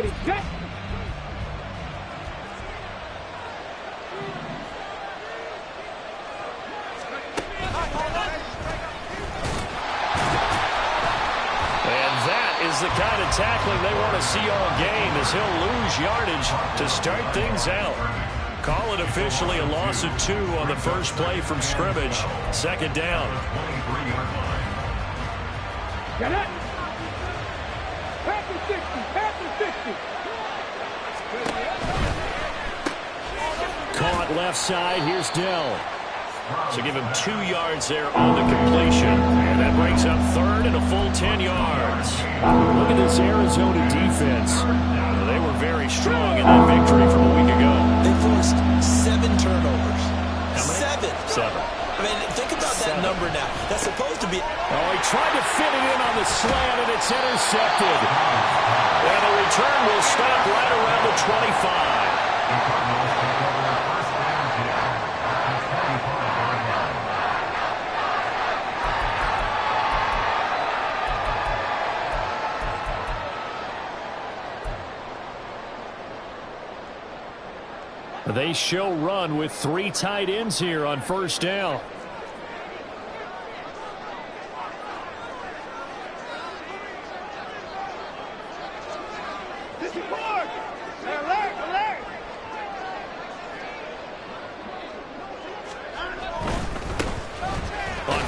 Ready, set. Is the kind of tackling they want to see all game, as he'll lose yardage to start things out. Call it officially a loss of 2 on the first play from scrimmage. Second down. Get it. Pass the 60. Pass the 60. Caught left side. Here's Dell. So give him 2 yards there on the completion. And that brings up third and a full 10 yards. Look at this Arizona defense. They were very strong in that victory from a week ago. They forced 7 turnovers. How many? 7. I mean, think about that number now. That's supposed to be... Oh, he tried to fit it in on the slant, and it's intercepted. And the return will stop right around the 25. They show run with 3 tight ends here on first down. On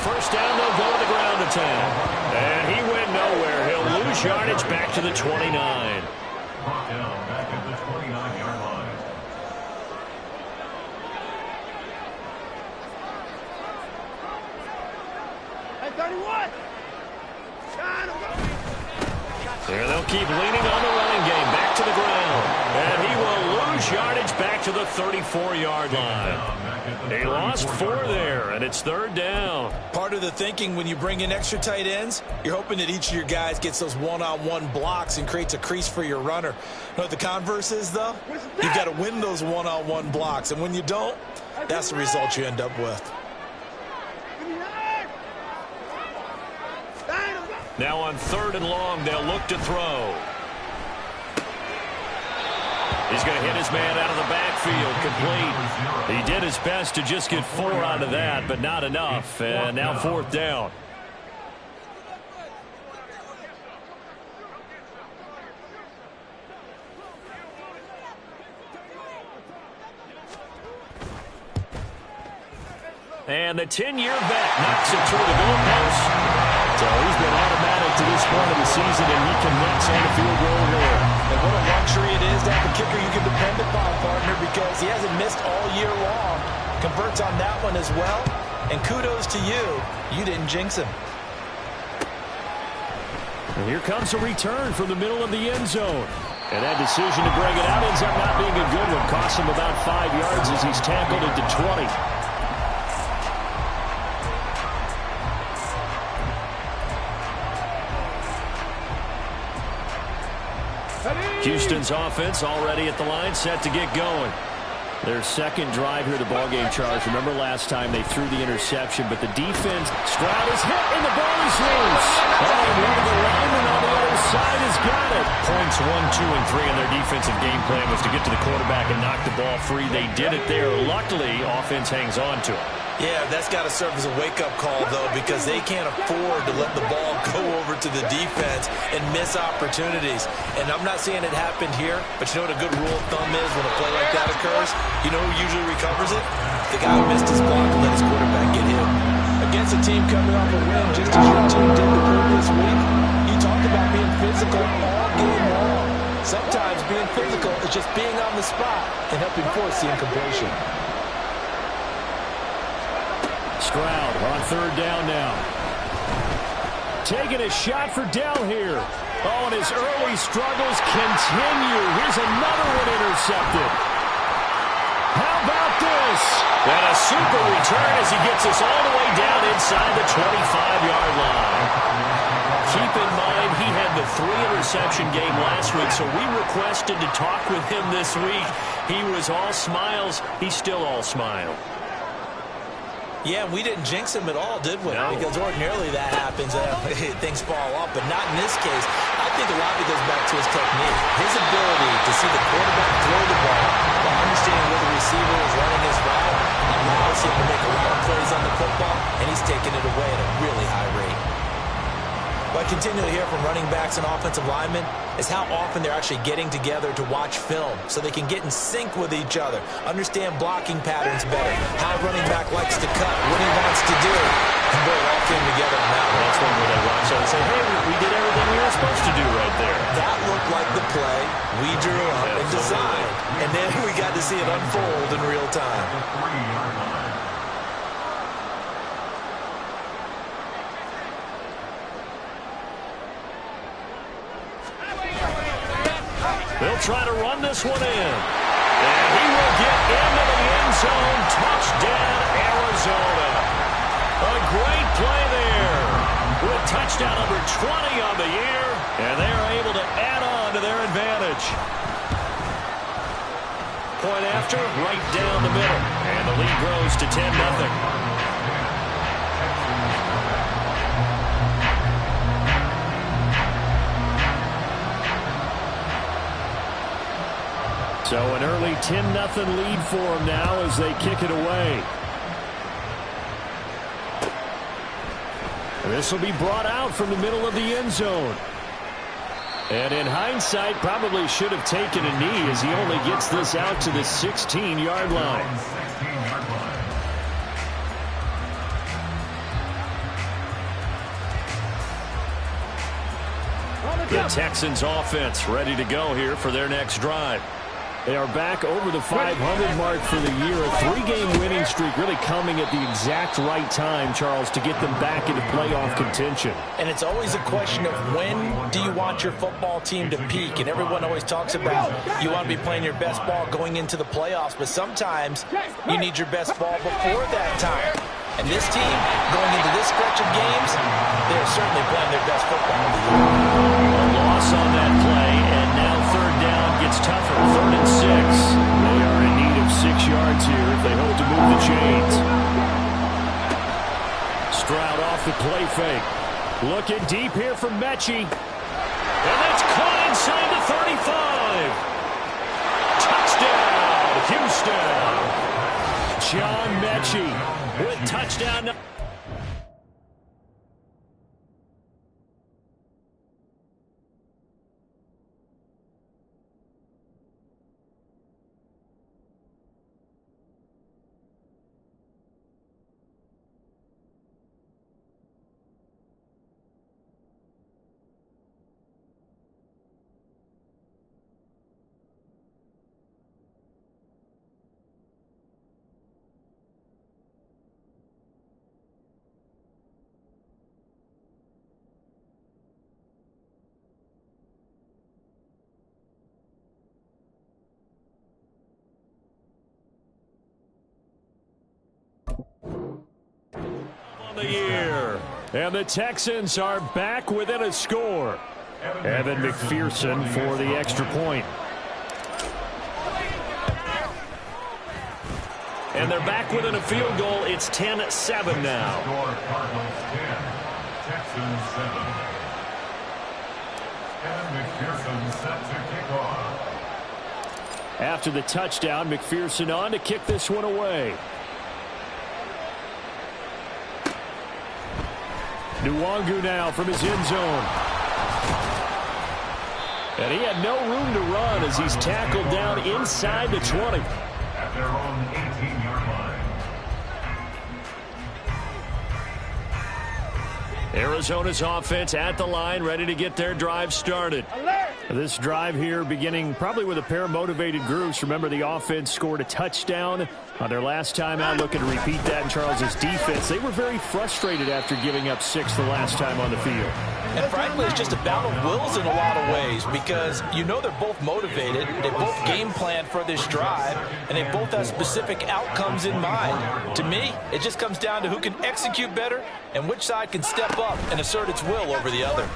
first down, they'll go to the ground attack. And he went nowhere. He'll lose yardage back to the 29. Brought down back at the 29-yard line. There they'll keep leaning on the running game. Back to the ground. And he will lose yardage back to the 34-yard line. They lost 4 there, and it's third down. Part of the thinking when you bring in extra tight ends, you're hoping that each of your guys gets those one-on-one blocks and creates a crease for your runner. You know what the converse is, though? You've got to win those one-on-one blocks, and when you don't, that's the result you end up with. Now on third and long, they'll look to throw. He's going to hit his man out of the backfield, complete. He did his best to just get 4 out of that, but not enough. And now fourth down. And the 10-year vet knocks it through the goalpost. So he's been automatic to this point of the season, and he connects on the field goal there. And what a luxury it is to have a kicker you can depend upon, partner, because he hasn't missed all year long. Converts on that one as well. And kudos to you. You didn't jinx him. And here comes a return from the middle of the end zone. And that decision to bring it out ends up not being a good one. Costs him about 5 yards as he's tackled into 20. Houston's offense already at the line, set to get going. Their second drive here to ballgame charge. Remember last time they threw the interception, but the defense, Stroud is hit and the ball is loose. Oh, and one of the linemen on the other side has got it. Points 1, 2, and 3 in their defensive game plan was to get to the quarterback and knock the ball free. They did it there. Luckily, offense hangs on to it. Yeah, that's got to serve as a wake-up call, though, because they can't afford to let the ball go over to the defense and miss opportunities. And I'm not saying it happened here, but you know what a good rule of thumb is when a play like that occurs? You know who usually recovers it? The guy who missed his block and let his quarterback get hit. Against a team coming off a win, just as your team did the previous week, you talked about being physical all game long. Sometimes being physical is just being on the spot and helping force the incompletion. Stroud on third down now. Taking a shot for Dell here. Oh, and his early struggles continue. Here's another one intercepted. How about this? And a super return as he gets us all the way down inside the 25-yard line. Keep in mind, he had the 3-interception game last week, so we requested to talk with him this week. He was all smiles. He's still all smile. Yeah, we didn't jinx him at all, did we? No. Because ordinarily that happens. Things fall off, but not in this case. I think a lot of it goes back to his technique. His ability to see the quarterback throw the ball while understanding where the receiver is running his route allows him to make a lot of plays on the football, and he's taking it away at a really high rate. What I continue to hear from running backs and offensive linemen is how often they're actually getting together to watch film so they can get in sync with each other, understand blocking patterns better, how a running back likes to cut, what he wants to do. And boy, it all came together on that one. That's one where they watch out and say, hey, we did everything we were supposed to do right there. That looked like the play we drew up and designed. And then we got to see it unfold in real time. The 3-yard line. They'll try to run this one in. And he will get into the end zone. Touchdown, Arizona. A great play there. With touchdown number 20 on the year. And they are able to add on to their advantage. Point after, right down the middle. And the lead grows to 10-0. So an early 10-0 lead for them now as they kick it away. This will be brought out from the middle of the end zone. And in hindsight, probably should have taken a knee as he only gets this out to the 16-yard line. 16-yard line. The Texans offense ready to go here for their next drive. They are back over the 500 mark for the year. A 3-game winning streak really coming at the exact right time, Charles, to get them back into playoff contention. And it's always a question of when do you want your football team to peak? And everyone always talks about you want to be playing your best ball going into the playoffs, but sometimes you need your best ball before that time. And this team, going into this stretch of games, they're certainly playing their best football. A loss on that play, and now third down gets tougher. 3rd and 6. They are in need of 6 yards here if they hope to move the chains. Stroud off the play fake. Looking deep here from Mechie. And that's caught inside the 35. Touchdown, Houston. John Mechie with touchdown. The year. And the Texans are back within a score. Evan McPherson for the extra point. And they're back within a field goal. It's 10-7 now. Score Cardinals 10, Texans 7. Evan McPherson set to kick off. After the touchdown, McPherson on to kick this one away. Nwangu now from his end zone. And he had no room to run as he's tackled down inside the 20. At their own 18-yard line. Arizona's offense at the line, ready to get their drive started. This drive here beginning probably with a pair of motivated groups. Remember, the offense scored a touchdown on their last time out. Looking to repeat that in Charles's defense. They were very frustrated after giving up 6 the last time on the field. And frankly, it's just a battle of wills in a lot of ways because you know they're both motivated, they both game plan for this drive, and they both have specific outcomes in mind. To me, it just comes down to who can execute better and which side can step up and assert its will over the other.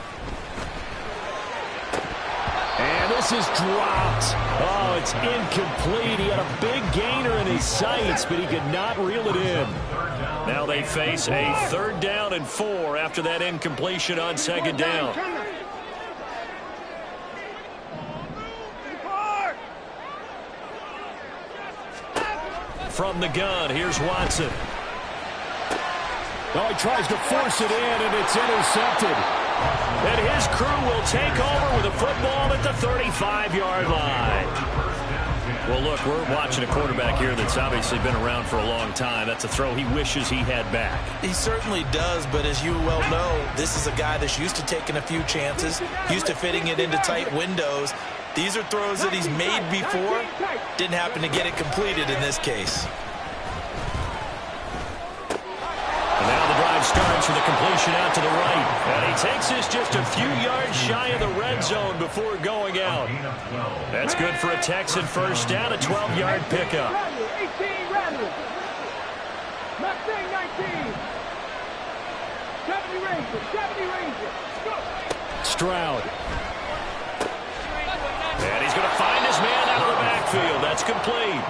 And this pass is dropped. Oh, it's incomplete. He had a big gainer in his sights, but he could not reel it in. Now they face a 3rd down and 4 after that incompletion on 2nd down. From the gun, here's Watson. Oh, he tries to force it in, and it's intercepted. And his crew will take over with a football at the 35-yard line. Well, look, we're watching a quarterback here that's obviously been around for a long time. That's a throw he wishes he had back. He certainly does, but as you well know, this is a guy that's used to taking a few chances, used to fitting it into tight windows. These are throws that he's made before. Didn't happen to get it completed in this case. And now the drive starts with a completion out to the right. And he takes this just a few yards shy of the red zone before going out. That's good for a Texan first down, a 12-yard pickup. 18 Randall. Mustang 19. 70 Ranger. 70 Ranger. Go. Stroud. And he's going to find his man out of the backfield. That's complete.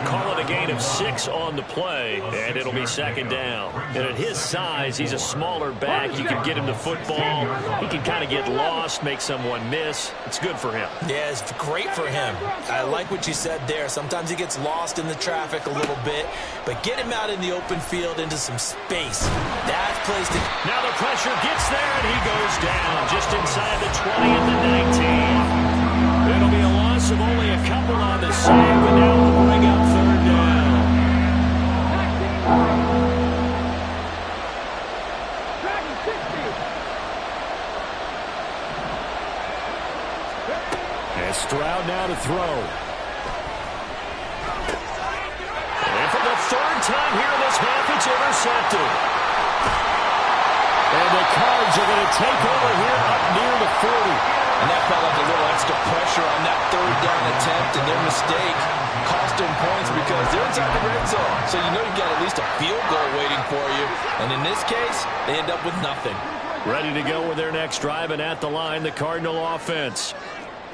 Call it a gain of 6 on the play, and it'll be 2nd down. And at his size, he's a smaller back. You can get him the football. He can kind of get lost, make someone miss. It's good for him. Yeah, it's great for him. I like what you said there. Sometimes he gets lost in the traffic a little bit, but get him out in the open field into some space. That's placed it. Now the pressure gets there, and he goes down just inside the 20 at the 19. It'll be a loss of only a couple on the save, but now we'll bring up 3rd down. And Stroud now to throw. And for the 3rd time here in this half, it's intercepted. And the Cards are going to take over here up near the 40. And that felt like a little extra pressure on that 3rd down attempt, and their mistake cost them points because they're inside the red zone. So you know you've got at least a field goal waiting for you. And in this case, they end up with nothing. Ready to go with their next drive, and at the line, the Cardinal offense.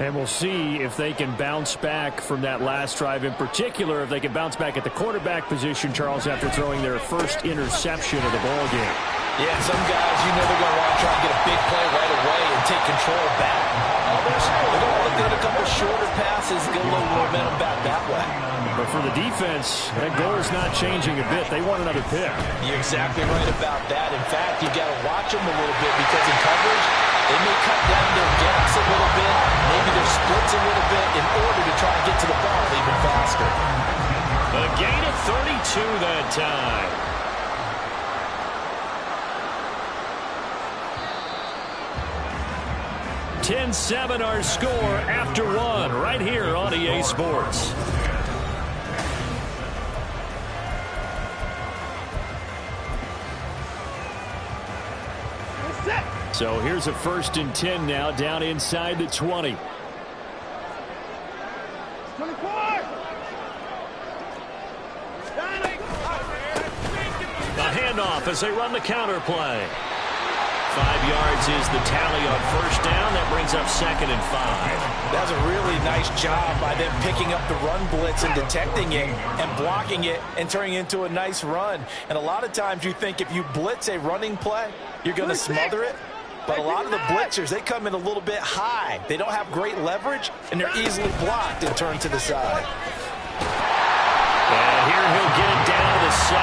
And we'll see if they can bounce back from that last drive, in particular if they can bounce back at the quarterback position, Charles, after throwing their first interception of the ball game. Yeah, some guys, you know they're going to want to try and get a big play right away and take control back. Others, they're going to want to get a couple shorter passes, get a little momentum back that way. But for the defense, that goal is not changing a bit. They want another pick. You're exactly right about that. In fact, you got to watch them a little bit because in coverage, they may cut down their gaps a little bit, maybe their splits a little bit in order to try and get to the ball even faster. A gain of 32 that time. (10-7) our score after 1 right here on EA Sports. So here's a 1st and 10 now down inside the 20. 24. A handoff as they run the counter play. 5 yards is the tally on 1st down. That brings up 2nd and 5. That's a really nice job by them picking up the run blitz and detecting it and blocking it and turning it into a nice run. And a lot of times you think if you blitz a running play, you're going to smother it. But a lot of the blitzers, they come in a little bit high. They don't have great leverage, and they're easily blocked and turned to the side. And here he'll get it down to 7.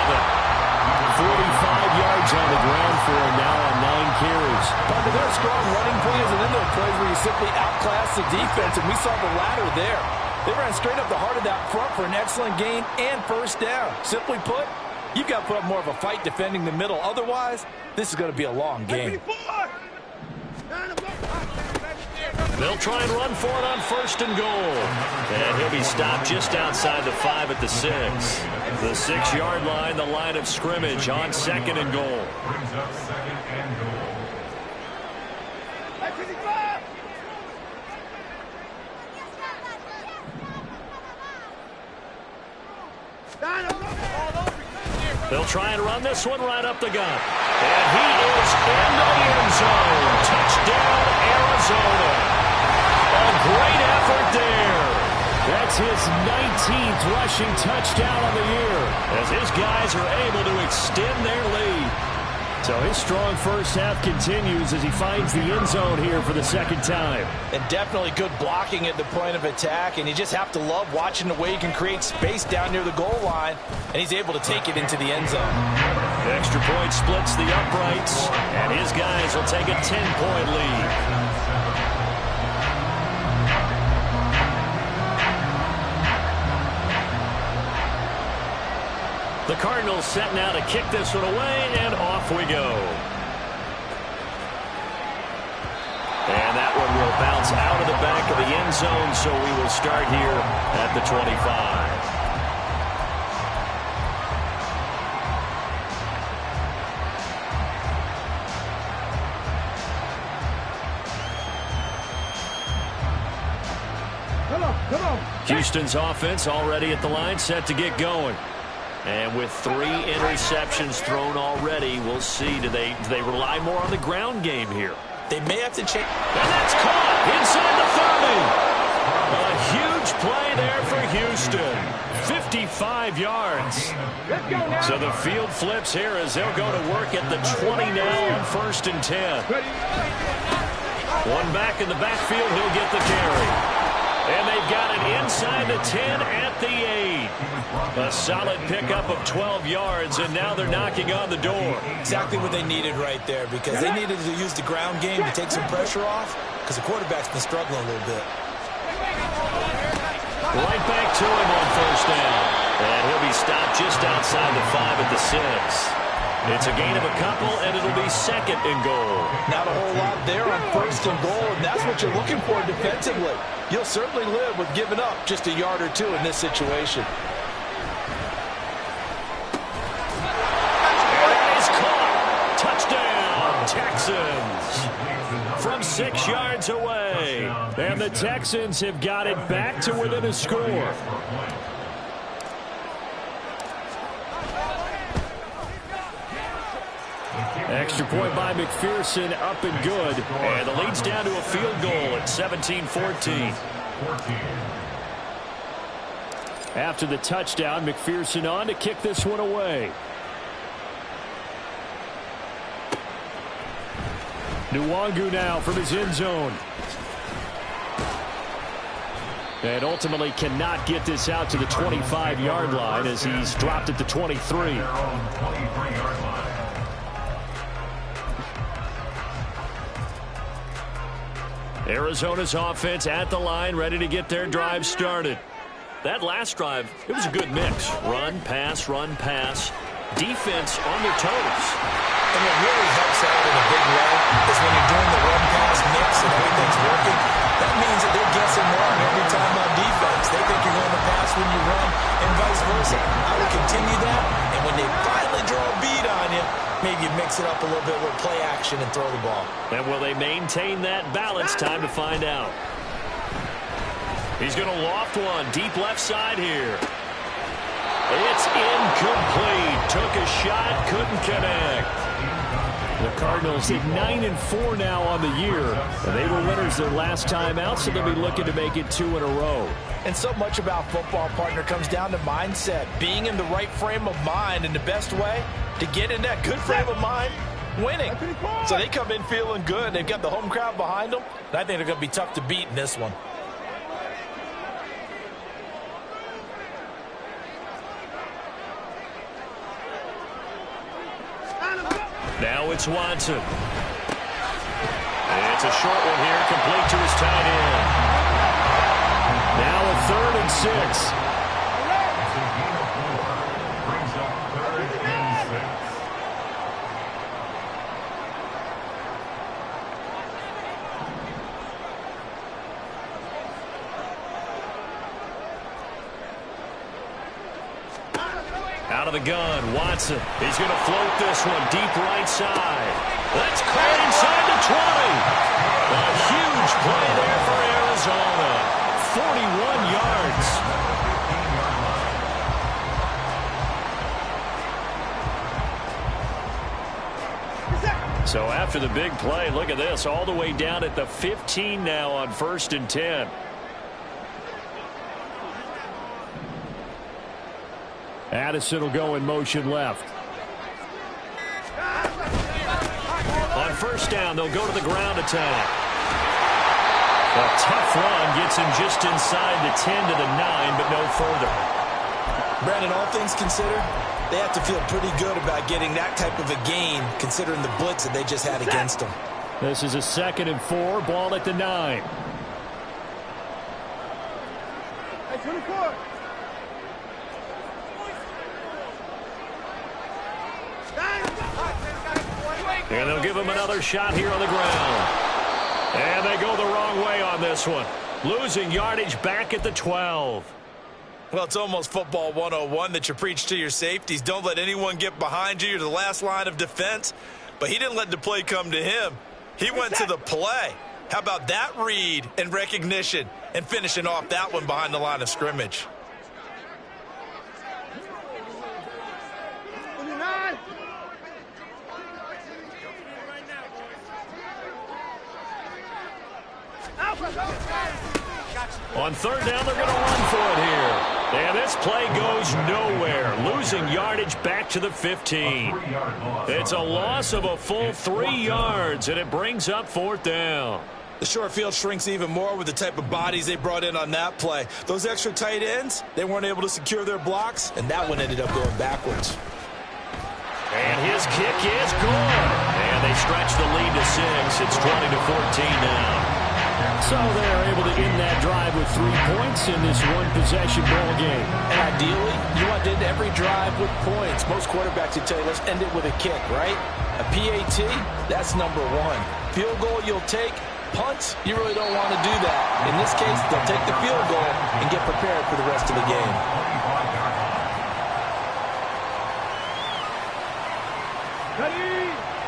45 yards on the ground for him now on 9 carries. But there are strong running plays, and then there are plays where you simply outclass the defense, and we saw the latter there. They ran straight up the heart of that front for an excellent gain and 1st down. Simply put, you've got to put up more of a fight defending the middle. Otherwise, this is going to be a long game. They'll try and run for it on 1st and goal. And he'll be stopped just outside the 5 at the 6. The 6-yard line, the line of scrimmage on 2nd and goal. Brings up 2nd and goal. They'll try and run this one right up the gut. And he is in the end zone. Touchdown, Arizona. A great effort there. That's his 19th rushing touchdown on the year, as his guys are able to extend their lead. So his strong first half continues as he finds the end zone here for the second time. And definitely good blocking at the point of attack, and you just have to love watching the way he can create space down near the goal line, and he's able to take it into the end zone. The extra point splits the uprights, and his guys will take a 10-point lead. The Cardinals set now to kick this one away, and off we go. And that one will bounce out of the back of the end zone, so we will start here at the 25. Come on. Houston's offense already at the line, set to get going. And with 3 interceptions thrown already, we'll see. Do they rely more on the ground game here? They may have to change. And that's caught inside the 30. A huge play there for Houston. 55 yards. Let's go now. So the field flips here as they'll go to work at the 20 now on 1st and 10. One back in the backfield, he'll get the carry. And they've got it inside the 10 at the 8. A solid pickup of 12 yards, and now they're knocking on the door. Exactly what they needed right there, because they needed to use the ground game to take some pressure off, because the quarterback's been struggling a little bit. Right back to him on 1st down. And he'll be stopped just outside the 5 at the 6. It's a gain of a couple, and it'll be 2nd and goal. Not a whole lot there on 1st and goal, and that's what you're looking for defensively. You'll certainly live with giving up just a yard or 2 in this situation. Touchdown, Texans. From 6 yards away. And the Texans have got it back to within a score. Extra point by McPherson, up and good. And the lead's down to a field goal at 17-14. After the touchdown, McPherson on to kick this one away. Nwangu now from his end zone. And ultimately cannot get this out to the 25-yard line as he's dropped at the 23. Arizona's offense at the line, ready to get their drive started. That last drive, it was a good mix. Run, pass, defense on their toes. And what really helps out in a big way is when you're doing the run-pass mix and everything's working, that means that they're guessing wrong every time on defense. They think you're going to pass when you run and vice versa. I will continue that, and when they finally draw a bead on you, maybe you mix it up a little bit with play action and throw the ball. And will they maintain that balance? Time to find out. He's going to loft one deep left side here. It's incomplete. Took a shot, couldn't connect. The Cardinals at 9-4 now on the year. And they were winners their last time out, so they'll be looking to make it 2 in a row. And so much about football, partner, comes down to mindset. Being in the right frame of mind, and the best way to get in that good frame of mind, winning. So they come in feeling good. They've got the home crowd behind them. And I think they're going to be tough to beat in this one. Now it's Watson. It's a short one here, complete to his tight end. Now a 3rd and 6. Out of the gun, Watson. He's going to float this one deep right side. That's caught inside the 20. A huge play there for Arizona. 41 yards. So after the big play, look at this, all the way down at the 15 now on 1st and 10. Addison will go in motion left. On 1st down, they'll go to the ground attack. A tough run gets him just inside the 10 to the 9, but no further. Brandon, all things considered, they have to feel pretty good about getting that type of a gain, considering the blitz that they just had against them. This is a 2nd and 4, ball at the 9. Hey, 24. And they'll give him another shot here on the ground. And they go the wrong way on this one. Losing yardage back at the 12. Well, it's almost football 101 that you preach to your safeties. Don't let anyone get behind you. You're the last line of defense. But he didn't let the play come to him. He went to the play. How about that read and recognition and finishing off that one behind the line of scrimmage? On 3rd down, they're going to run for it here. And this play goes nowhere. Losing yardage back to the 15. It's a loss of a full 3 yards, and it brings up 4th down. The short field shrinks even more with the type of bodies they brought in on that play. Those extra tight ends, they weren't able to secure their blocks, and that one ended up going backwards. And his kick is good. And they stretch the lead to 6. It's 20-14 now. So they're able to end that drive with 3 points in this one-possession ball game. And ideally, you want to end every drive with points. Most quarterbacks would tell you, let's end it with a kick, right? A PAT, that's number 1. Field goal you'll take. Punts, you really don't want to do that. In this case, they'll take the field goal and get prepared for the rest of the game.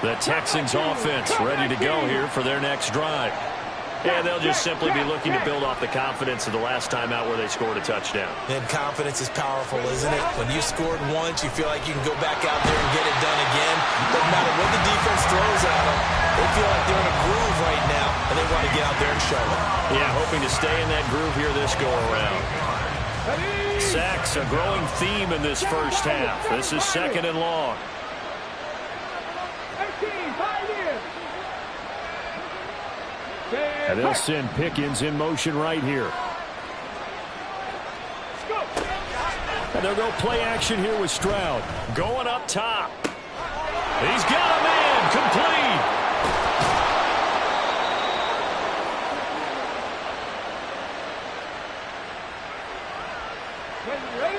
The Texans offense ready to go here for their next drive. And they'll just simply be looking to build off the confidence of the last time out where they scored a touchdown. And confidence is powerful, isn't it? When you scored once, you feel like you can go back out there and get it done again. Doesn't matter what the defense throws at them. They feel like they're in a groove right now, and they want to get out there and show it. Yeah, hoping to stay in that groove here this go-around. Sacks, a growing theme in this first half. This is 2nd and long. And they'll send Pickens in motion right here. And they'll go play action here with Stroud. Going up top. He's got a man. Complete.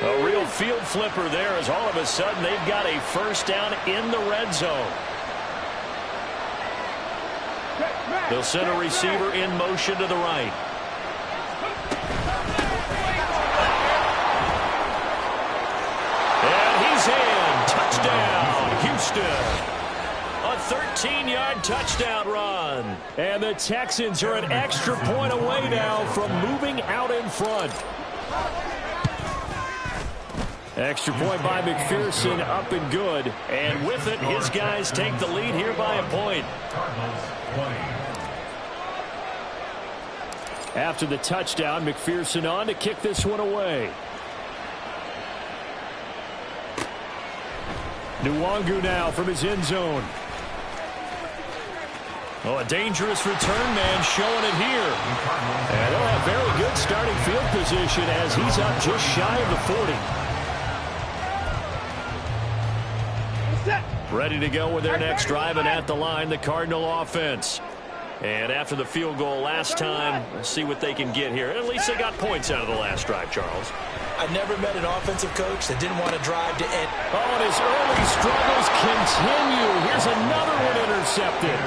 A real field flipper there as all of a sudden they've got a 1st down in the red zone. They'll send a receiver in motion to the right. And he's in. Touchdown, Houston. A 13-yard touchdown run. And the Texans are an extra point away now from moving out in front. Extra point by McPherson, up and good. And with it, his guys take the lead here by a point. After the touchdown, McPherson on to kick this one away. Nwangu now from his end zone. Oh, a dangerous return man showing it here. And they'll have very good starting field position as he's up just shy of the 40. Ready to go with their next drive, and at the line, the Cardinal offense. And after the field goal last time, let's see what they can get here. At least they got points out of the last drive, Charles. I never met an offensive coach that didn't want to drive to end. Oh, and his early struggles continue. Here's another one intercepted.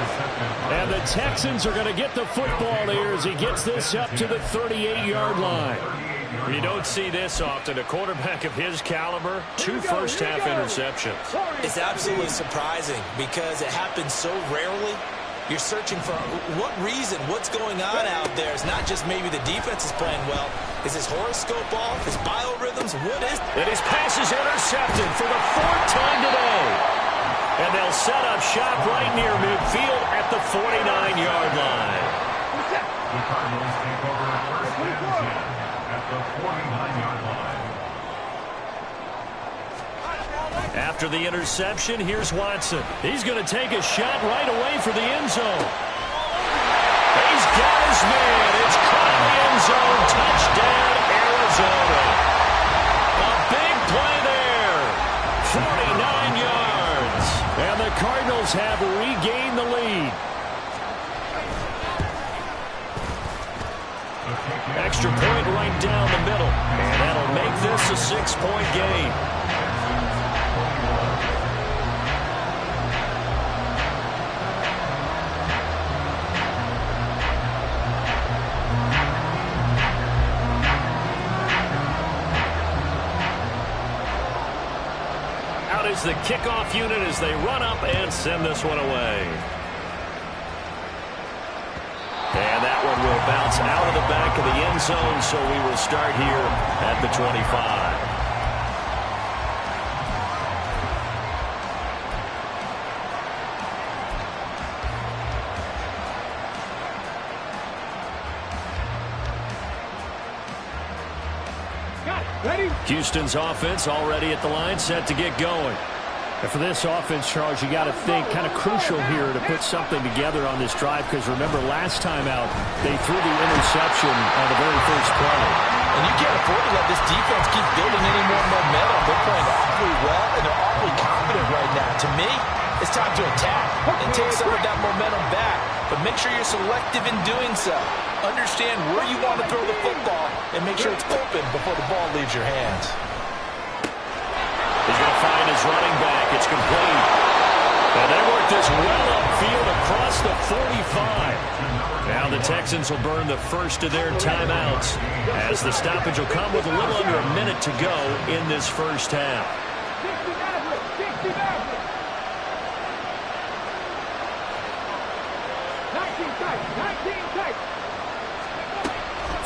And the Texans are going to get the football here as he gets this up to the 38-yard line. You don't see this often. A quarterback of his caliber, 2 first-half interceptions. It's absolutely surprising because it happens so rarely. You're searching for what reason, what's going on out there. It's not just maybe the defense is playing well. Is his horoscope off? His biorhythms? What is? And his pass is intercepted for the 4th time today. And And they'll set up shop right near midfield at the 49-yard line. The Cardinals take over first and 10 at the 49-yard line. After the interception, here's Watson. He's going to take a shot right away for the end zone. He's got his man. It's caught in the end zone. Touchdown, Arizona. A big play there. 49 yards. And the Cardinals have regained the lead. Extra point right down the middle. And that'll make this a 6-point game. Out is the kickoff unit as they run up and send this one away. And that one will bounce out of the back of the end zone, so we will start here at the 25. Houston's offense already at the line, set to get going. And for this offense, Charles, you got to think kind of crucial here to put something together on this drive, because remember last time out they threw the interception on the very first play. And you can't afford to let this defense keep building any more momentum. They're playing awfully well, and they're awfully confident right now. To me, it's time to attack and take some of that momentum back. But make sure you're selective in doing so. Understand where you want to throw the football and make sure it's open before the ball leaves your hands. He's going to find his running back. It's complete. And they work this well upfield across the 45. Now the Texans will burn the first of their timeouts as the stoppage will come with a little under a minute to go in this first half. 19 tight.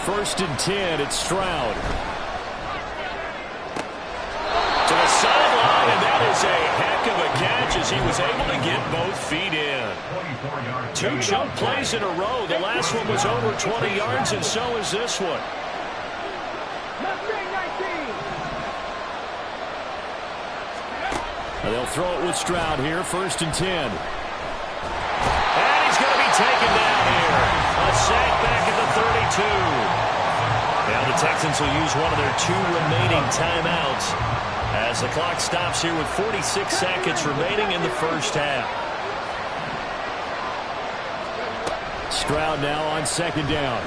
First and 10, it's Stroud. To the sideline, and that is a heck of a catch as he was able to get both feet in. 2 jump plays in a row. The last one was over 20 yards, and so is this one. They'll throw it with Stroud here, first and 10. And he's going to be taken down here. A sack back at the 32. Now the Texans will use one of their 2 remaining timeouts as the clock stops here with 46 seconds remaining in the first half. Stroud now on second down.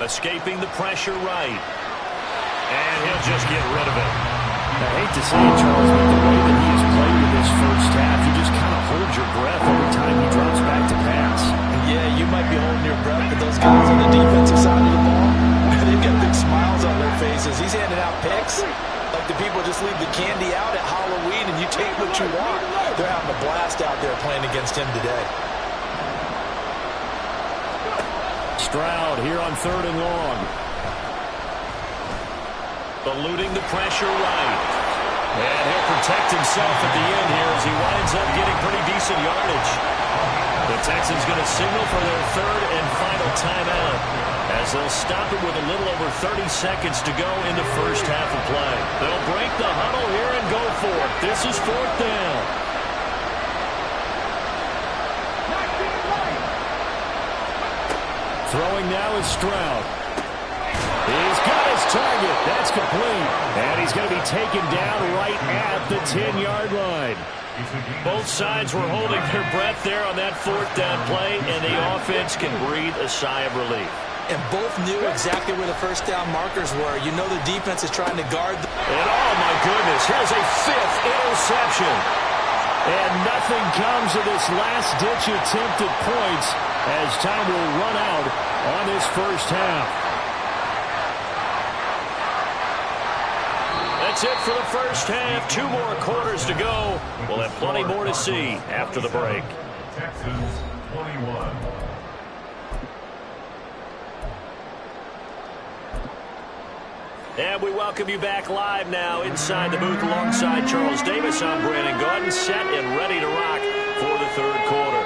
Escaping the pressure right. And he'll just get rid of it. I hate to say it, Charles, but the way that he has played in this first half, you just kind of hold your breath every time he drops back to pass. Yeah, you might be holding your breath, but those guys on the defensive side of the ball, they've got big smiles on their faces. He's handing out picks like the people just leave the candy out at Halloween and you take what you want. They're having a blast out there playing against him today. Stroud here on third and long. Eluding the pressure right. And he'll protect himself at the end here as he winds up getting pretty decent yardage. The Texans going to signal for their third and final timeout as they'll stop it with a little over 30 seconds to go in the first half of play. They'll break the huddle here and go for it. This is fourth down. Throwing now is Stroud. He's got his target. That's complete. And he's going to be taken down right at the 10-yard line. Both sides were holding their breath there on that fourth down play, and the offense can breathe a sigh of relief. And both knew exactly where the first down markers were. You know the defense is trying to guard. And oh, my goodness, here's a 5th interception. And nothing comes of this last-ditch attempt at points as time will run out on this first half. That's it for the first half. 2 more quarters to go. We'll have plenty more to see after the break. Texans 21. And we welcome you back live now inside the booth alongside Charles Davis. I'm Brandon Gaudin, set and ready to rock for the third quarter.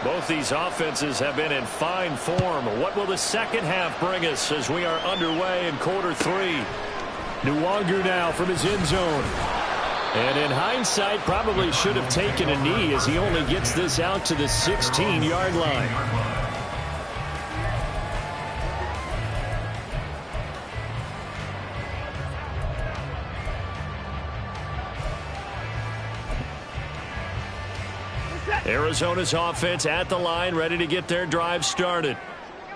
Both these offenses have been in fine form. What will the second half bring us as we are underway in quarter three? Nwangu now from his end zone. And in hindsight, probably should have taken a knee as he only gets this out to the 16-yard line. Arizona's offense at the line, ready to get their drive started.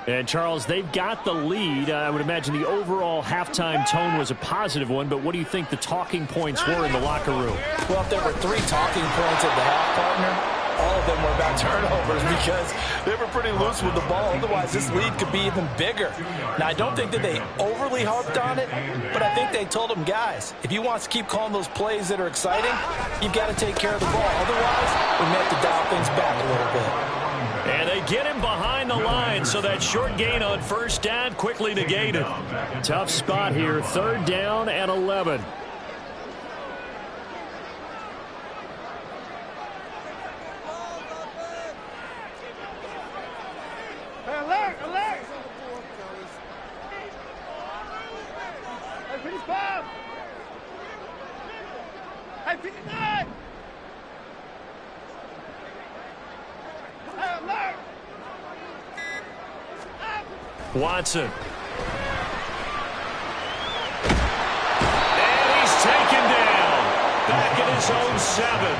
And, Charles, they've got the lead. I would imagine the overall halftime tone was a positive one, but what do you think the talking points were in the locker room? Well, if there were 3 talking points at the half, partner, all of them were about turnovers because they were pretty loose with the ball. Otherwise, this lead could be even bigger. Now, I don't think that they overly harped on it, but I think they told them, guys, if you want to keep calling those plays that are exciting, you've got to take care of the ball. Otherwise, we may have to dial things back a little bit. And they get him behind the line, so that short gain on first down quickly negated. Tough spot here, 3rd down and 11. Alert, alert! Hey, 55! Hey, 59! Hey, alert! Watson. And he's taken down. Back at his own 7.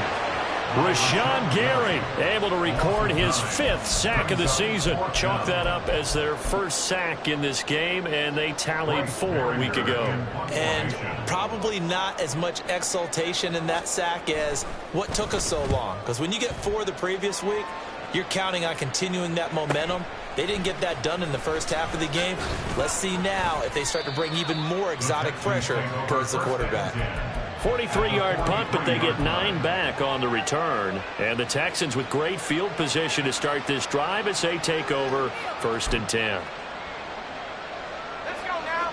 Rashawn Gary able to record his 5th sack of the season. Chalk that up as their first sack in this game, and they tallied 4 a week ago. And probably not as much exultation in that sack as what took us so long. Because when you get 4 the previous week, you're counting on continuing that momentum. They didn't get that done in the first half of the game. Let's see now if they start to bring even more exotic pressure towards the quarterback. 43-yard punt, but they get 9 back on the return. And the Texans with great field position to start this drive as they take over 1st and 10. Let's go now!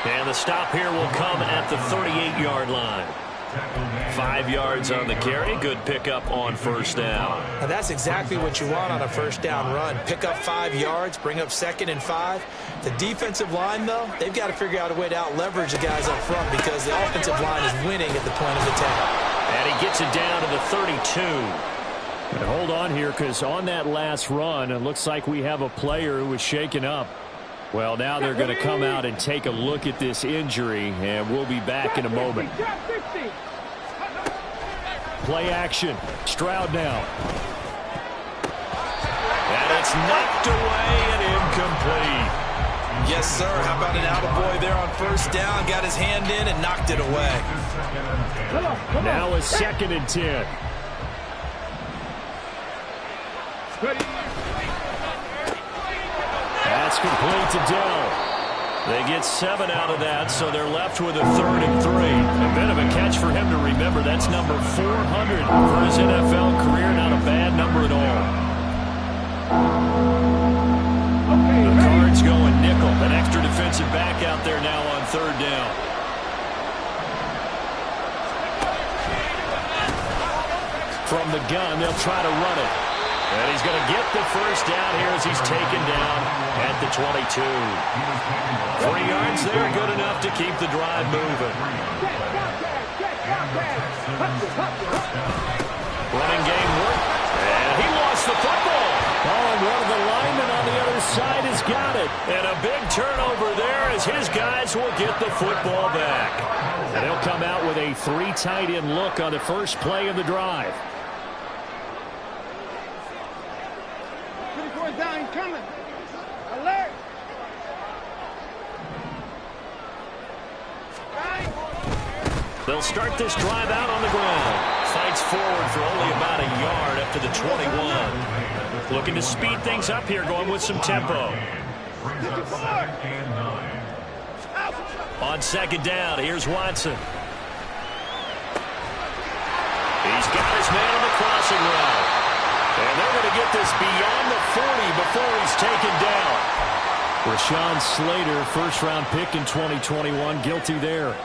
And the stop here will come at the 38-yard line. 5 yards on the carry. Good pickup on first down. Now that's exactly what you want on a first down run. Pick up 5 yards, bring up 2nd and 5. The defensive line, though, they've got to figure out a way to out-leverage the guys up front because the offensive line is winning at the point of attack. And he gets it down to the 32. And hold on here because on that last run, it looks like we have a player who was shaken up. Well, now they're going to come out and take a look at this injury, and we'll be back in a moment. Play action. Stroud now. And it's knocked away and incomplete. Yes, sir. How about an attaboy there on first down? Got his hand in and knocked it away. Now a 2nd and 10. That's complete to Dell. They get 7 out of that, so they're left with a 3rd and 3. A bit of a catch for him to remember. That's number 400 for his NFL career. Not a bad number at all. The Cards going nickel. An extra defensive back out there now on 3rd down. From the gun, they'll try to run it. And he's going to get the first down here as he's taken down at the 22. 3 yards there, good enough to keep the drive moving. Running game work. And he lost the football. Oh, and one of the linemen on the other side has got it. And a big turnover there as his guys will get the football back. And they'll come out with a 3 tight end look on the first play of the drive. Down, coming. Alert. They'll start this drive out on the ground. Fights forward for only about a yard up to the 21. Looking to speed things up here, going with some tempo. On second down, here's Watson. He's got his man on the crossing route. And they're going to get this beyond the 40 before he's taken down. Rashawn Slater, first-round pick in 2021, guilty there.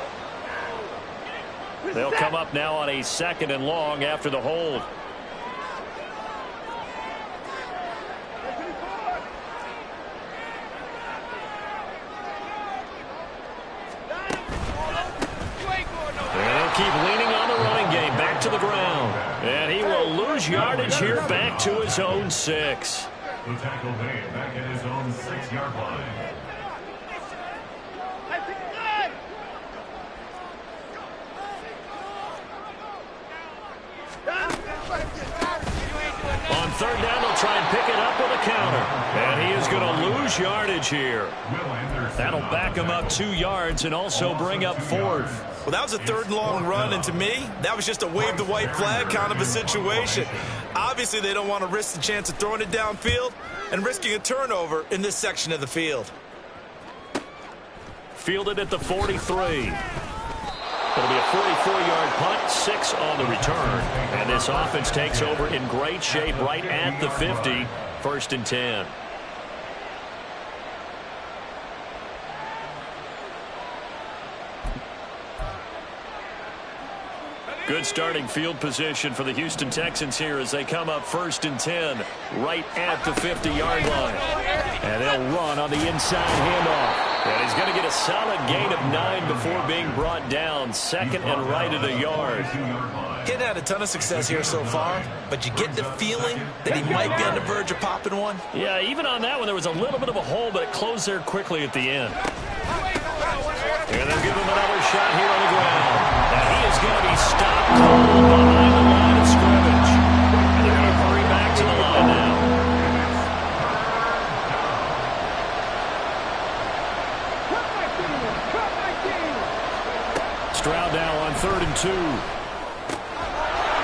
They'll come up now on a 2nd and long after the hold. Keep leaning on the running game. Back to the ground. And he will lose yardage here back to his own 6. The tackle made back at his own 6-yard line. On 3rd down, they'll try and pick it up with a counter. And he is going to lose yardage here. That'll back him up 2 yards and also bring up 4th. Well, that was a 3rd and long run, and to me, that was just a wave the white flag kind of a situation. Obviously, they don't want to risk the chance of throwing it downfield and risking a turnover in this section of the field. Fielded at the 43. It'll be a 44-yard punt, 6 on the return. And this offense takes over in great shape right at the 50, 1st and 10. Good starting field position for the Houston Texans here as they come up 1st and 10 right at the 50-yard line. And they'll run on the inside handoff. And he's going to get a solid gain of 9 before being brought down. 2nd and right at a yard. He's had a ton of success here so far, but you get the feeling that he might be on the verge of popping one. Yeah, even on that one, there was a little bit of a hole, but it closed there quickly at the end. And they'll give him another shot here on the ground. And he is going to be stopped cold behind the line of scrimmage. And they're going to hurry back to the line now. Stroud now on 3rd and 2.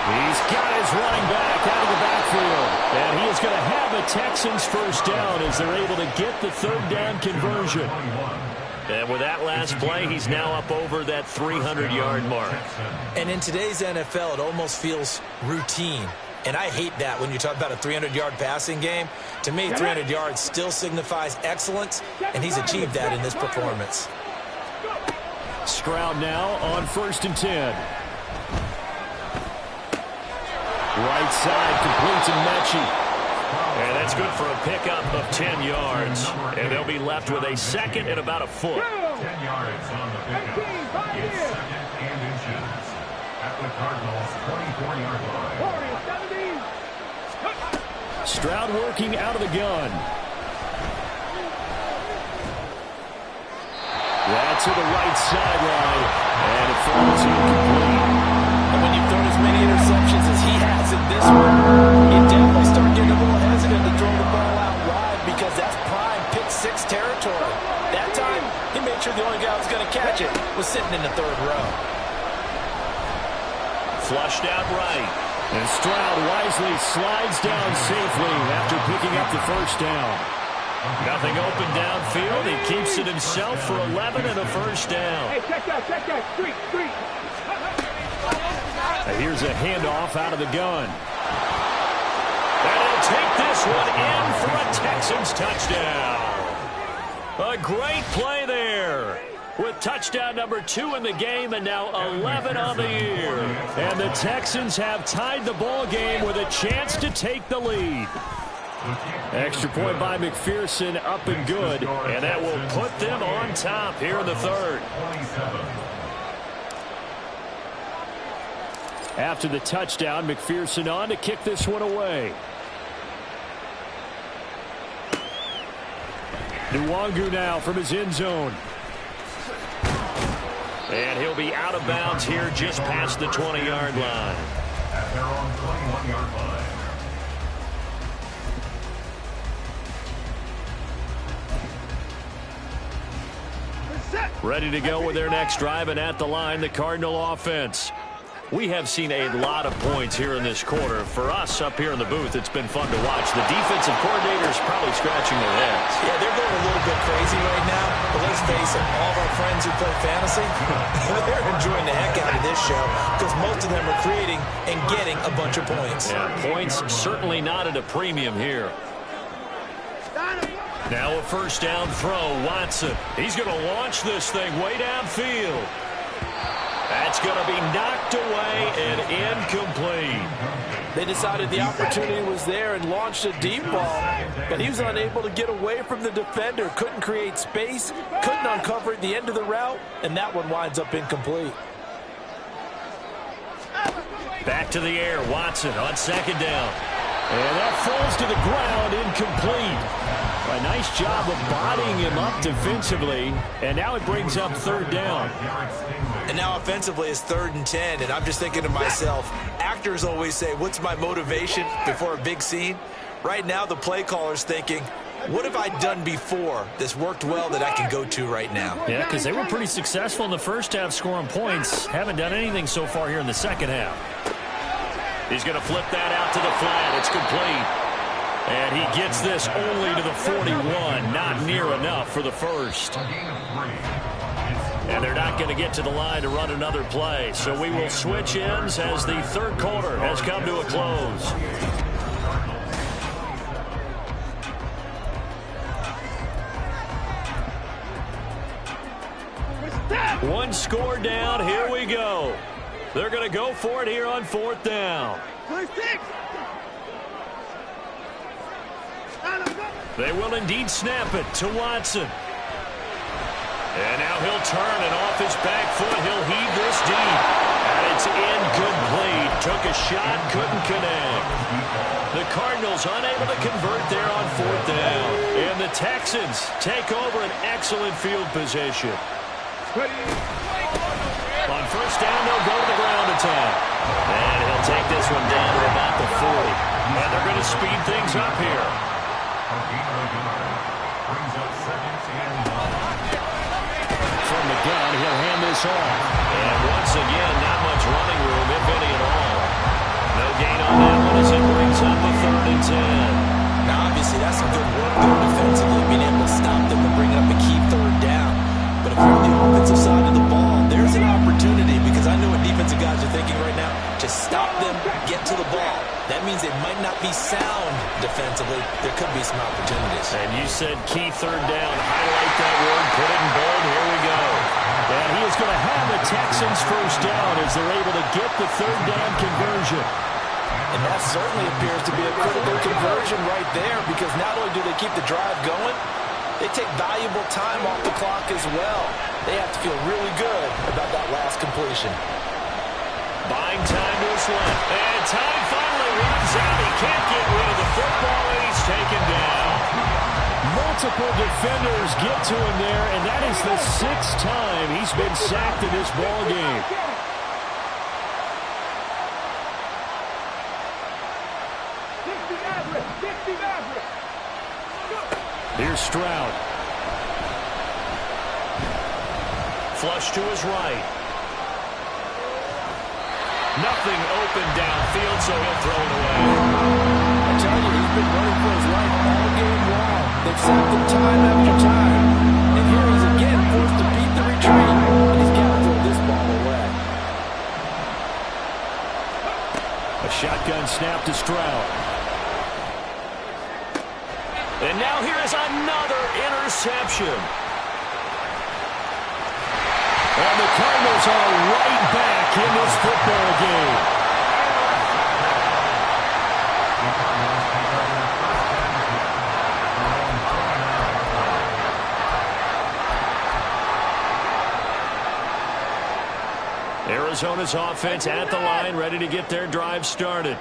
He's got his running back out of the backfield. And he is going to have the Texans first down as they're able to get the 3rd down conversion. And with that last play, he's now up over that 300-yard mark. And in today's NFL, it almost feels routine. And I hate that when you talk about a 300-yard passing game. To me, 300 yards still signifies excellence, and he's achieved that in this performance. Stroud now on 1st and 10. Right side completes to Mechie. And that's good for a pickup of 10 yards. And they'll be left with a 2nd and about a foot. 10 yards on the pickup. It's 2nd and inches at the Cardinals' 24-yard line. Stroud working out of the gun. That's to the right sideline. And it falls incomplete. And when you've thrown as many interceptions as he has in this one, you definitely start getting a little hesitant to throw the ball out wide because that's prime pick-6 territory. That time, he made sure the only guy who was going to catch it was sitting in the 3rd row. Flushed out right. And Stroud wisely slides down safely after picking up the 1st down. Nothing open downfield. He keeps it himself for 11 and a 1st down. Hey, check that. Street. Here's a handoff out of the gun. And he'll take this one in for a Texans touchdown. A great play there. With touchdown number 2 in the game and now 11 on the year. And the Texans have tied the ball game with a chance to take the lead. Extra point by McPherson, up and good. And that will put them on top here in the 3rd. After the touchdown, McPherson on to kick this one away. Nwangu now from his end zone. And he'll be out of bounds here just past the 20-yard line. At their own 21-yard line. Ready to go with their next drive, and at the line, the Cardinal offense. We have seen a lot of points here in this quarter. For us up here in the booth, it's been fun to watch. The defensive coordinators probably scratching their heads. Yeah, they're going a little bit crazy right now. But let's face it, all of our friends who play fantasy, they're enjoying the heck out of this show because most of them are creating and getting a bunch of points. Yeah, points certainly not at a premium here. Now a first down throw, Watson. He's going to launch this thing way downfield. That's going to be knocked away and incomplete. They decided the opportunity was there and launched a deep ball, but he was unable to get away from the defender. Couldn't create space, couldn't uncover at the end of the route, and that one winds up incomplete. Back to the air, Watson on second down. And that falls to the ground, incomplete. A nice job of bodying him up defensively, and now it brings up third down. And now offensively it's 3rd and 10, and I'm just thinking to myself, actors always say, what's my motivation before a big scene? Right now the play caller's thinking, what have I done before this worked well that I can go to right now? Yeah, because they were pretty successful in the first half scoring points. Haven't done anything so far here in the second half. He's going to flip that out to the flat. It's complete. And he gets this only to the 41. Not near enough for the first. And they're not going to get to the line to run another play. So we will switch ends as the third quarter has come to a close. One score down. Here we go. They're going to go for it here on 4th down. They will indeed snap it to Watson. And now he'll turn, and off his back foot, he'll heave this deep. And it's incomplete. Took a shot, couldn't connect. The Cardinals unable to convert there on 4th down. And the Texans take over an excellent field position. On first down, they'll go to the ground attack. And he'll take this one down to about the 40. And they're going to speed things up here. From the gun, he'll hand this off. And once again, not much running room, if any at all. No gain on that one as it brings up a 3rd and 10. Now, obviously, that's some good work there defensively, being able to stop them and bring up a key 3rd down. But if you're on the offensive side of the ball, there's an opportunity, because I know what defensive guys are thinking right now. Just stop them, get to the ball. That means they might not be sound defensively. There could be some opportunities. And you said key 3rd down. Highlight that word, put it in bold. Here we go. And he is going to have the Texans first down as they're able to get the 3rd down conversion. And that certainly appears to be a critical conversion right there, because not only do they keep the drive going, they take valuable time off the clock as well. They have to feel really good about that last completion. Buying time to his left. And time finally runs out. He can't get rid of the football, and he's taken down. Multiple defenders get to him there, and that is the 6th time he's been sacked in this ball game. Here's Stroud. Flush to his right. Nothing open downfield, so he'll throw it away. I tell you, he's been running for his life all game long. They've sacked him time after time. And here he's again forced to beat the retreat. And he's got to throw this ball away. A shotgun snap to Stroud. And now here is another interception. And the Cardinals are right back in this football game. Arizona's offense at the line, ready to get their drive started.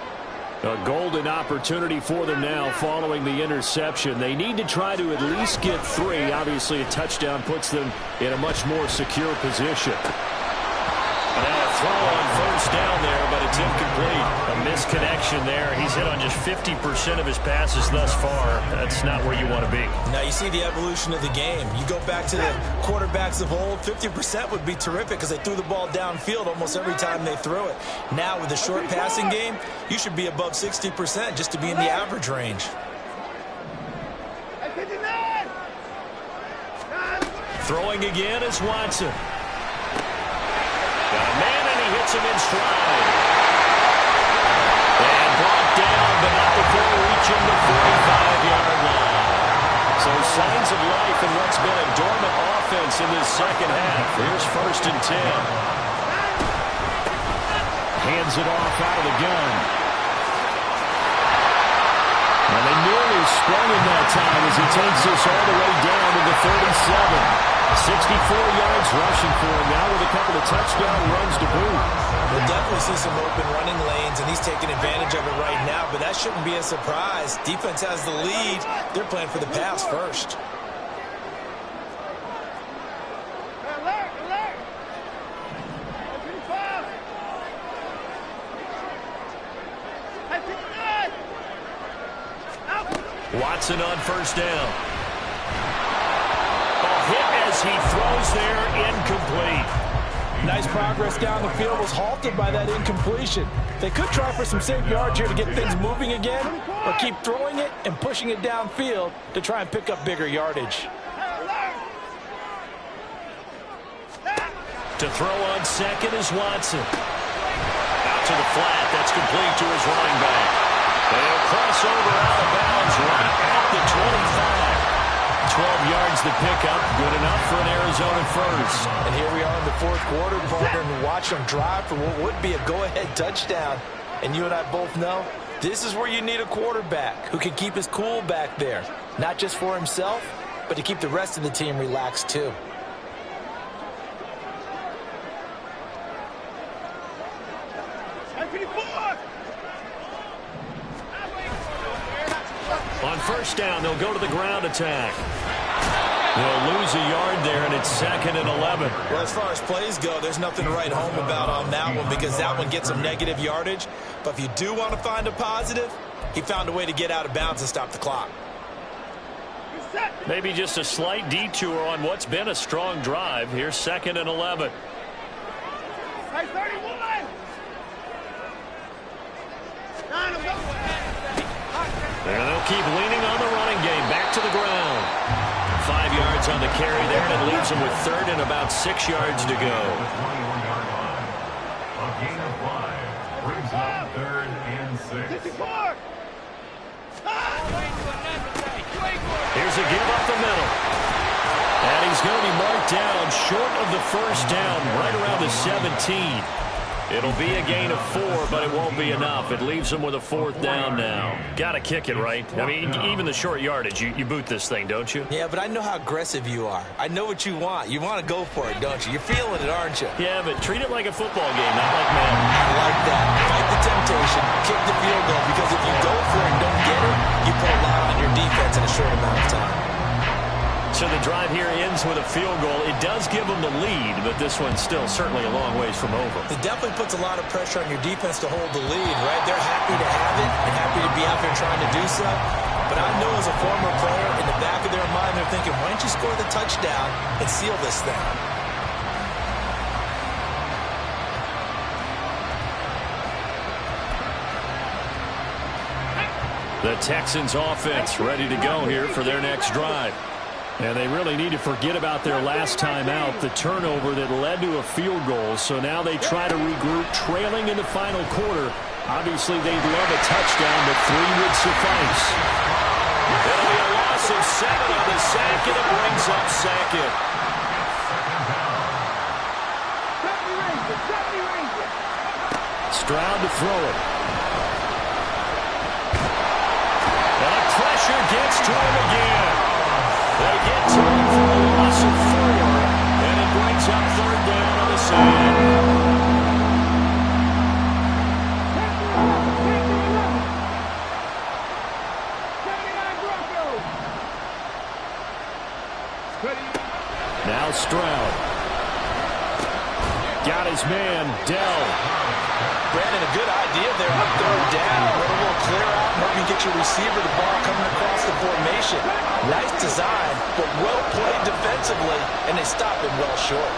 A golden opportunity for them now following the interception. They need to try to at least get 3. Obviously, a touchdown puts them in a much more secure position. Now a throw on first down there, but it's incomplete. A Missed connection there. He's hit on just 50% of his passes thus far. That's not where you want to be. Now you see the evolution of the game. You go back to the quarterbacks of old, 50% would be terrific because they threw the ball downfield almost every time they threw it. Now with the short passing game, you should be above 60% just to be in the average range. Throwing again is Watson. Got a man, and he hits him in stride. And brought down, but not before reaching the 45-yard line. So signs of life in what's been a dormant offense in this second half. Here's 1st and 10. Hands it off out of the gun. And they nearly sprung in that time as he takes this all the way down to the 37. 64 yards rushing for him now with a couple of touchdown runs to boot. We'll definitely see some open running lanes, and he's taking advantage of it right now, but that shouldn't be a surprise. Defense has the lead. They're playing for the pass first. Watson on 1st down. Hit as he throws there, incomplete. Nice progress down the field, was halted by that incompletion. They could try for some safe yards here to get things moving again, or keep throwing it and pushing it downfield to try and pick up bigger yardage. To throw on 2nd is Watson. Out to the flat, that's complete to his running back. They'll cross over out of bounds right at the 25. 12 yards to pick up, good enough for an Arizona first. And here we are in the 4th quarter, partner, and watch them drive for what would be a go-ahead touchdown. And you and I both know this is where you need a quarterback who can keep his cool back there, not just for himself, but to keep the rest of the team relaxed too. On 1st down, they'll go to the ground attack. They'll lose a yard there, and it's 2nd and 11. Well, as far as plays go, there's nothing to write home about on that one because that one gets some negative yardage. But if you do want to find a positive, he found a way to get out of bounds and stop the clock. Maybe just a slight detour on what's been a strong drive. Here's 2nd and 11. Hey, 31! And they'll keep leaning on the running game. Back to the ground. 5 yards on the carry there, and it leaves them with 3rd and about 6 yards to go. 21-yard line. A gain of 5 brings up 3rd and 6. Here's a give up the middle. And he's going to be marked down short of the 1st down, right around the 17. It'll be a gain of 4, but it won't be enough. It leaves them with a 4th down now. Got to kick it, right? I mean, even the short yardage, you boot this thing, don't you? Yeah, but I know how aggressive you are. I know what you want. You want to go for it, don't you? You're feeling it, aren't you? Yeah, but treat it like a football game, not like Madden. I like that. Fight the temptation. Kick the field goal, because if you go for it and don't get it, you put a lot on your defense in a short amount of time. So the drive here ends with a field goal. It does give them the lead, but this one's still certainly a long ways from over. It definitely puts a lot of pressure on your defense to hold the lead, right? They're happy to have it and happy to be out there trying to do so. But I know as a former player, in the back of their mind, they're thinking, why don't you score the touchdown and seal this thing? The Texans offense ready to go here for their next drive. And they really need to forget about their last time out, the turnover that led to a field goal. So now they try to regroup, trailing in the final quarter. Obviously, they'd love a touchdown, but 3 would suffice. It'll be a loss of 7 on the sack, and it brings up 2nd. Stroud to throw it. And the pressure gets to him again. They get to him for a loss of 4, and it brings up 3rd down on the side. Now Stroud. Got his man, Dell. Brandon, a good idea idea there on third down. Let a little clear out and help you get your receiver the ball coming across the formation. Nice design, but well played defensively, and they stop him well short.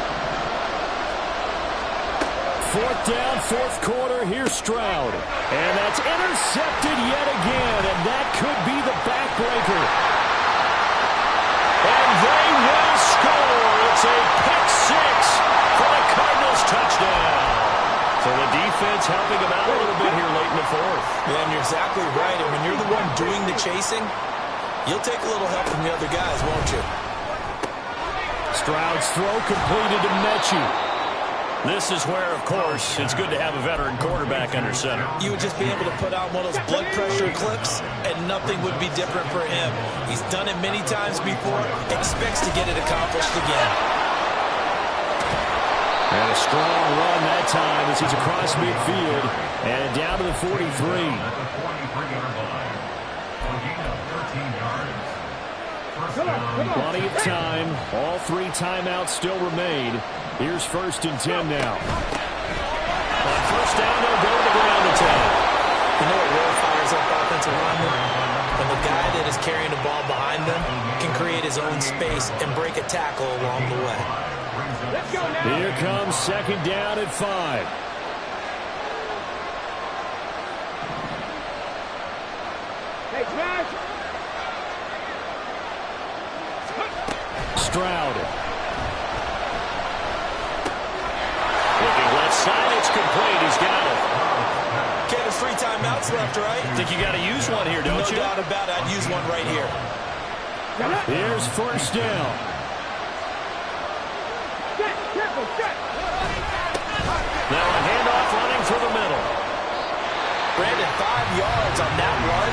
Fourth down, fourth quarter. Here's Stroud. And that's intercepted yet again, and that could be the backbreaker. And they will score. It's a pick six for the Cardinals touchdown. So the defense helping him out a little bit here late in the fourth. Yeah, and you're exactly right. And when you're the one doing the chasing, you'll take a little help from the other guys, won't you? Stroud's throw completed to Mechie. This is where, of course, it's good to have a veteran quarterback under center. You would just be able to put out one of those blood pressure clips, and nothing would be different for him. He's done it many times before, expects to get it accomplished again. And a strong run that time as he's across midfield and down to the 43. At the 43-yard line. A gain of 13 yards. First down. Plenty of time. All three timeouts still remain. Here's 1st and 10 now. On first down, they'll go to the ground attack. You know what really fires up offensive linemen? When the guy that is carrying the ball behind them can create his own space and break a tackle along the way. Let's go now. Here comes 2nd down at 5. Hey, Smash. Stroud. Looking left side, it's complete. He's got it. Okay, there's 3 timeouts left, right? I think you got to use one here, don't you? No doubt about it. I'd use one right here. Here's 1st down. Set, careful, set. Now a handoff running through the middle. Brandon, 5 yards on that run.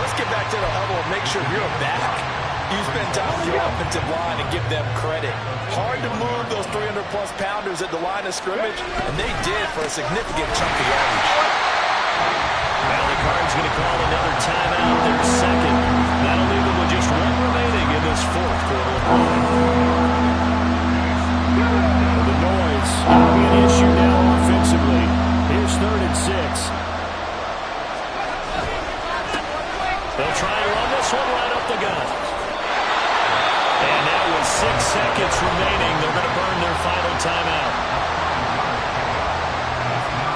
Let's get back to the huddle and make sure you're back. You spend time with your offensive line and give them credit. Hard to move those 300-plus pounders at the line of scrimmage, and they did for a significant chunk of yardage. Valley Card's going to call another timeout. Their second. That'll leave them with just 1 remaining in this fourth quarter of play. The noise will be an issue now offensively. Here's 3rd and 6. They'll try and run this one right up the gut. And now with 6 seconds remaining, they're going to burn their final timeout.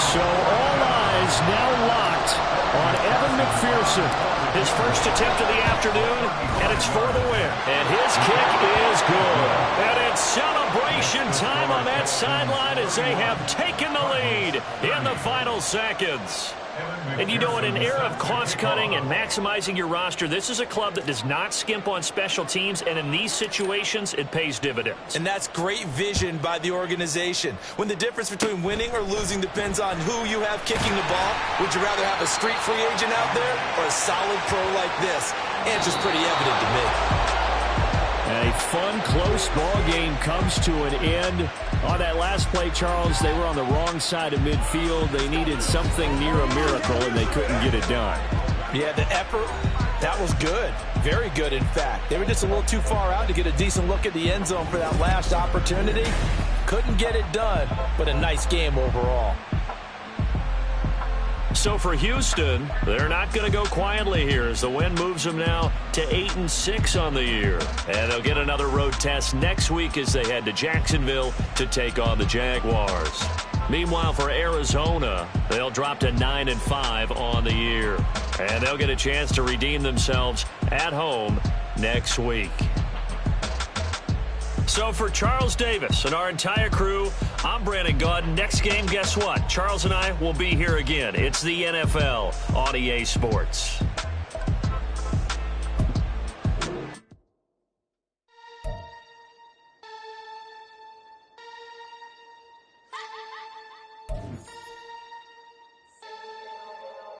So all eyes now locked on Evan McPherson. His first attempt of the afternoon, and it's for the win. And his kick is good. And it's celebration time on that sideline as they have taken the lead in the final seconds. And you know, in an era of cost-cutting and maximizing your roster, this is a club that does not skimp on special teams, and in these situations, it pays dividends. And that's great vision by the organization. When the difference between winning or losing depends on who you have kicking the ball, would you rather have a street free agent out there or a solid pro like this? Answer's pretty evident to me. A fun, close ball game comes to an end. On that last play, Charles, they were on the wrong side of midfield. They needed something near a miracle, and they couldn't get it done. Yeah, the effort, that was good. Very good, in fact. They were just a little too far out to get a decent look at the end zone for that last opportunity. Couldn't get it done, but a nice game overall. So for Houston, they're not going to go quietly here as the win moves them now to 8-6 on the year. And they'll get another road test next week as they head to Jacksonville to take on the Jaguars. Meanwhile, for Arizona, they'll drop to 9-5 on the year. And they'll get a chance to redeem themselves at home next week. So for Charles Davis and our entire crew, I'm Brandon Gaudin. Next game, guess what? Charles and I will be here again. It's the NFL on EA Sports.